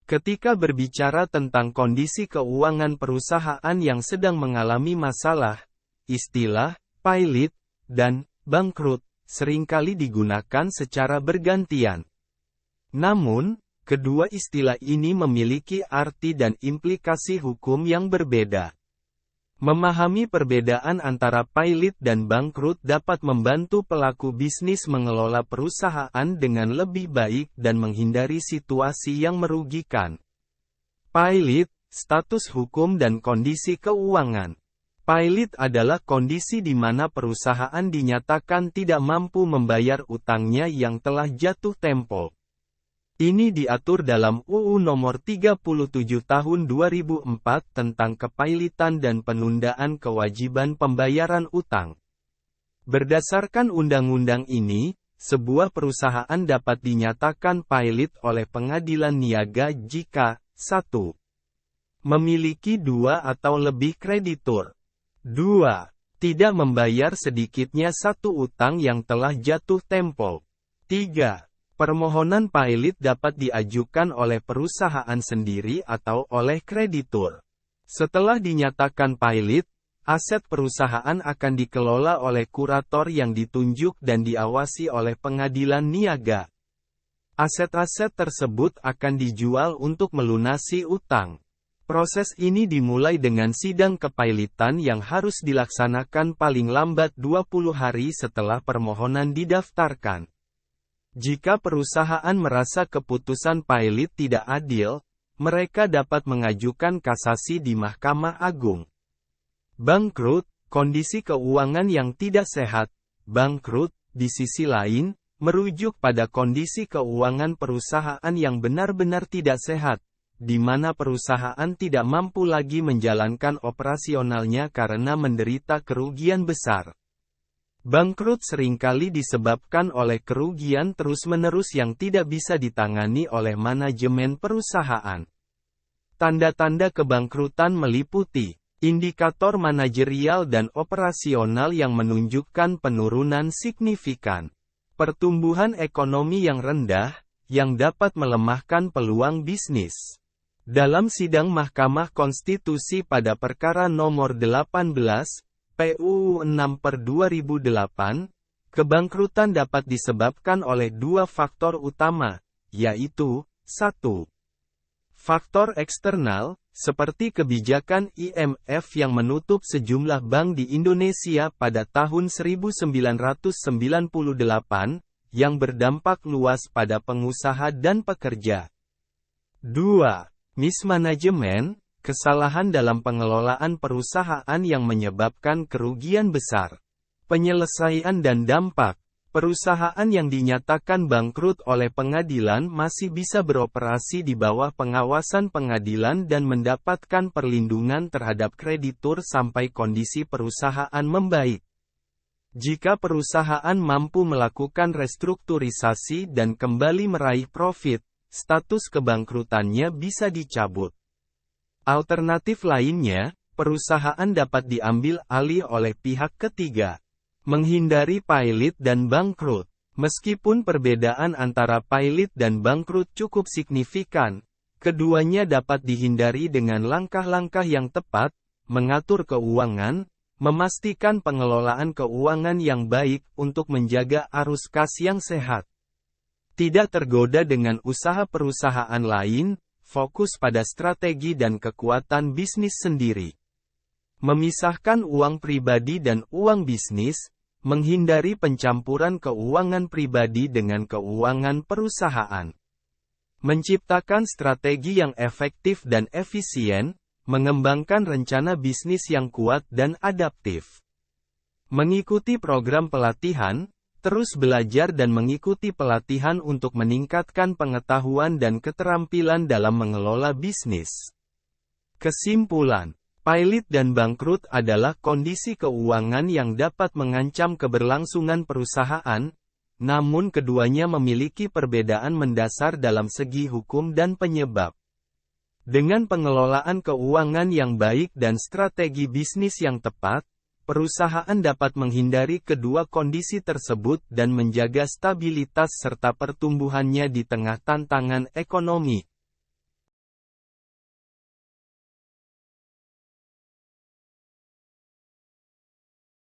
Ketika berbicara tentang kondisi keuangan perusahaan yang sedang mengalami masalah, istilah "pailit" dan "bangkrut" seringkali digunakan secara bergantian. Namun, kedua istilah ini memiliki arti dan implikasi hukum yang berbeda. Memahami perbedaan antara pailit dan bangkrut dapat membantu pelaku bisnis mengelola perusahaan dengan lebih baik dan menghindari situasi yang merugikan. Pailit, status hukum dan kondisi keuangan. Pailit adalah kondisi di mana perusahaan dinyatakan tidak mampu membayar utangnya yang telah jatuh tempo. Ini diatur dalam UU Nomor 37 Tahun 2004 tentang kepailitan dan penundaan kewajiban pembayaran utang. Berdasarkan undang-undang ini, sebuah perusahaan dapat dinyatakan pailit oleh pengadilan niaga jika 1. Memiliki 2 atau lebih kreditur. 2. Tidak membayar sedikitnya 1 utang yang telah jatuh tempo. 3. Permohonan pailit dapat diajukan oleh perusahaan sendiri atau oleh kreditur. Setelah dinyatakan pailit, aset perusahaan akan dikelola oleh kurator yang ditunjuk dan diawasi oleh pengadilan niaga. Aset-aset tersebut akan dijual untuk melunasi utang. Proses ini dimulai dengan sidang kepailitan yang harus dilaksanakan paling lambat 20 hari setelah permohonan didaftarkan. Jika perusahaan merasa keputusan pailit tidak adil, mereka dapat mengajukan kasasi di Mahkamah Agung. Bangkrut, kondisi keuangan yang tidak sehat. Bangkrut, di sisi lain, merujuk pada kondisi keuangan perusahaan yang benar-benar tidak sehat, di mana perusahaan tidak mampu lagi menjalankan operasionalnya karena menderita kerugian besar. Bangkrut seringkali disebabkan oleh kerugian terus-menerus yang tidak bisa ditangani oleh manajemen perusahaan. Tanda-tanda kebangkrutan meliputi indikator manajerial dan operasional yang menunjukkan penurunan signifikan, pertumbuhan ekonomi yang rendah, yang dapat melemahkan peluang bisnis. Dalam sidang Mahkamah Konstitusi pada perkara nomor 18, PUU 6/2008, kebangkrutan dapat disebabkan oleh 2 faktor utama, yaitu, 1. Faktor eksternal, seperti kebijakan IMF yang menutup sejumlah bank di Indonesia pada tahun 1998, yang berdampak luas pada pengusaha dan pekerja. 2. Mismanajemen, kesalahan dalam pengelolaan perusahaan yang menyebabkan kerugian besar. Penyelesaian dan dampak. Perusahaan yang dinyatakan bangkrut oleh pengadilan masih bisa beroperasi di bawah pengawasan pengadilan dan mendapatkan perlindungan terhadap kreditur sampai kondisi perusahaan membaik. Jika perusahaan mampu melakukan restrukturisasi dan kembali meraih profit, status kebangkrutannya bisa dicabut. Alternatif lainnya, perusahaan dapat diambil alih oleh pihak ketiga. Menghindari pailit dan bangkrut. Meskipun perbedaan antara pailit dan bangkrut cukup signifikan, keduanya dapat dihindari dengan langkah-langkah yang tepat, mengatur keuangan, memastikan pengelolaan keuangan yang baik untuk menjaga arus kas yang sehat. Tidak tergoda dengan usaha perusahaan lain, fokus pada strategi dan kekuatan bisnis sendiri. Memisahkan uang pribadi dan uang bisnis, menghindari pencampuran keuangan pribadi dengan keuangan perusahaan. Menciptakan strategi yang efektif dan efisien, mengembangkan rencana bisnis yang kuat dan adaptif. Mengikuti program pelatihan, terus belajar dan mengikuti pelatihan untuk meningkatkan pengetahuan dan keterampilan dalam mengelola bisnis. Kesimpulan, pailit dan bangkrut adalah kondisi keuangan yang dapat mengancam keberlangsungan perusahaan, namun keduanya memiliki perbedaan mendasar dalam segi hukum dan penyebab. Dengan pengelolaan keuangan yang baik dan strategi bisnis yang tepat, perusahaan dapat menghindari kedua kondisi tersebut dan menjaga stabilitas serta pertumbuhannya di tengah tantangan ekonomi.